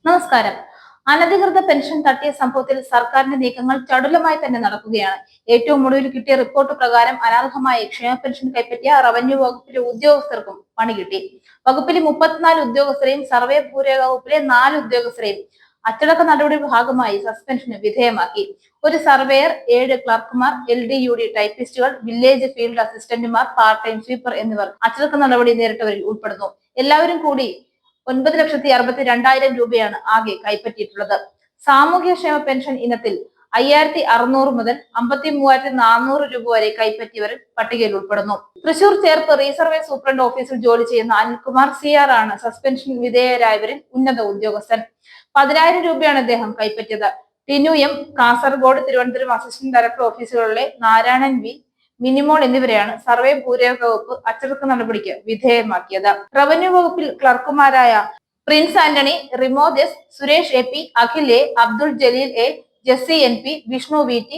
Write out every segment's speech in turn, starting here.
നമസ്കാരം. അനധികൃത പെൻഷൻ തട്ടിയ സംഭവത്തിൽ സർക്കാരിന്റെ നീക്കങ്ങൾ ചടുലമായി തന്നെ നടക്കുകയാണ്. ഏറ്റവും ഒടുവിൽ കിട്ടിയ റിപ്പോർട്ട് പ്രകാരം അനർഹമായി ക്ഷേമ പെൻഷൻ കൈപ്പറ്റിയ റവന്യൂ വകുപ്പിലെ ഉദ്യോഗസ്ഥർക്കും പണി കിട്ടി. വകുപ്പിലെ 34 ഉദ്യോഗസ്ഥരെയും സർവേ ഭൂരേഖ വകുപ്പിലെ 4 ഉദ്യോഗസ്ഥരെയും അച്ചടക്ക നടപടിയുടെ ഭാഗമായി സസ്പെൻഷന് വിധേയമാക്കി. ഒരു സർവേയർ, 7 ക്ലർക്കുമാർ, LDUD ടൈപ്പിസ്റ്റുകൾ, വില്ലേജ് ഫീൽഡ് അസിസ്റ്റന്റുമാർ, പാർട്ട് ടൈം സ്വീപ്പർ എന്നിവർ അച്ചടക്ക നടപടി നേരിട്ടവരിൽ ഉൾപ്പെടുന്നു. എല്ലാവരും കൂടി 9,62,200 രൂപയാണ് ആകെ കൈപ്പറ്റിയിട്ടുള്ളത്. സാമൂഹ്യക്ഷേമ പെൻഷൻ ഇനത്തിൽ 5,600 മുതൽ 53,400 രൂപ വരെ കൈപ്പറ്റിയവർ പട്ടികയിൽ ഉൾപ്പെടുന്നു. തൃശൂർ ചേർപ്പ് റീസർവേ സൂപ്രണ്ട് ഓഫീസിൽ ജോലി ചെയ്യുന്ന അനിൽകുമാർ CR ആണ് സസ്പെൻഷൻ വിധേയരായവരിൽ ഉന്നത ഉദ്യോഗസ്ഥൻ. 10,000 രൂപയാണ് അദ്ദേഹം കൈപ്പറ്റിയത്. Tinu M, Kasaragod, Thiruvananthapuram assistant director ഓഫീസുകളിലെ നാരായണൻ V, മിനിമോൾ എന്നിവരെയാണ് സർവേ ഭൂരേഖ വകുപ്പ് അച്ചടക്ക നടപടിക്ക് വിധേയമാക്കിയത്. റവന്യൂ വകുപ്പിൽ ക്ലർക്കുമാരായ Prince Antony, Rimod S, Suresh AP, Akhil A, Abdul Jaleel A, Jessy NP, Vishnu VT,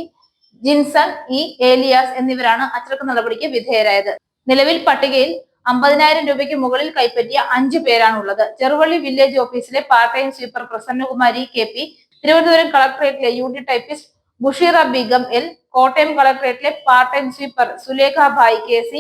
Jinson E, Elias എന്നിവരാണ് അച്ചടക്ക നടപടിക്ക് വിധേയരായത്. നിലവിൽ പട്ടികയിൽ 50,000 രൂപയ്ക്ക് മുകളിൽ കൈപ്പറ്റിയ 5 പേരാണുള്ളത്. ചെറുവള്ളി വില്ലേജ് ഓഫീസിലെ part time sweeper Prasannakumari KP, Thiruvananthapuram കളക്ടറേറ്റിലെ UD typist Busheera Begum L, Kottayam കളക്ടറേറ്റിലെ part time sweeper Sulekha Bai KC,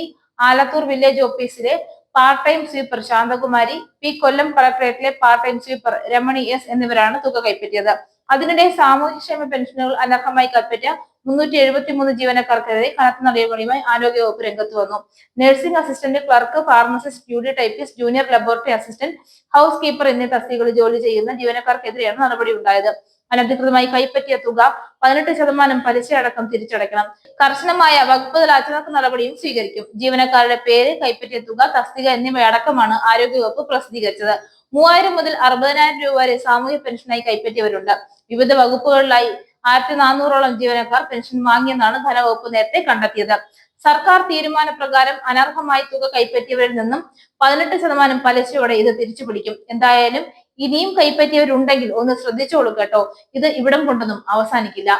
Alathur village ഓഫീസിലെ part time sweeper Shanthakumari P, Kollam കളക്ടറേറ്റിലെ part time sweeper Ramani S എന്നിവരാണ് തുക കൈപ്പറ്റിയത്. അതിനിടെ സാമൂഹ്യക്ഷേമ പെൻഷനുകൾ അനർഹമായി കൈപ്പറ്റിയ 373 ജീവനക്കാർക്കെതിരെ കനത്ത നടപടിയുമായി ആരോഗ്യവകുപ്പ് രംഗത്ത് വന്നു. Nursing assistant, clerk, pharmacist, UD typist, junior laboratory assistant, house keeper എന്നീ തസ്തികകളിൽ ജോലി ചെയ്യുന്ന ജീവനക്കാർക്കെതിരെയാണ് നടപടി ഉണ്ടായത്. അനധികൃതമായി കൈപ്പറ്റിയ തുക 18% പലിശ അടക്കം തിരിച്ചടയ്ക്കണം. കർശനമായ വകുപ്പ് തല അച്ചടക്ക നടപടിയും സ്വീകരിക്കും. ജീവനക്കാരുടെ പേര്, കൈപ്പറ്റിയ തുക, തസ്തിക എന്നിവയടക്കമാണ് ആരോഗ്യവകുപ്പ് പ്രസിദ്ധീകരിച്ചത്. 3,000 മുതൽ 60,000 രൂപ വരെ സാമൂഹ്യ പെൻഷനായി കൈപ്പറ്റിയവരുണ്ട്. വിവിധ വകുപ്പുകളിലായി 1,400ഓളം ജീവനക്കാർ പെൻഷൻ വാങ്ങിയെന്നാണ് ധനവകുപ്പ് നേരത്തെ കണ്ടെത്തിയത്. സർക്കാർ തീരുമാനപ്രകാരം അനർഹമായി തുക കൈപ്പറ്റിയവരിൽ നിന്നും 18% പലിശയോടെ ഇത് തിരിച്ചുപിടിക്കും. എന്തായാലും ഇനിയും കൈപ്പറ്റിയവരുണ്ടെങ്കിൽ ഒന്ന് ശ്രദ്ധിച്ചോളൂ കേട്ടോ. ഇത് ഇവിടം കൊണ്ടൊന്നും അവസാനിക്കില്ല.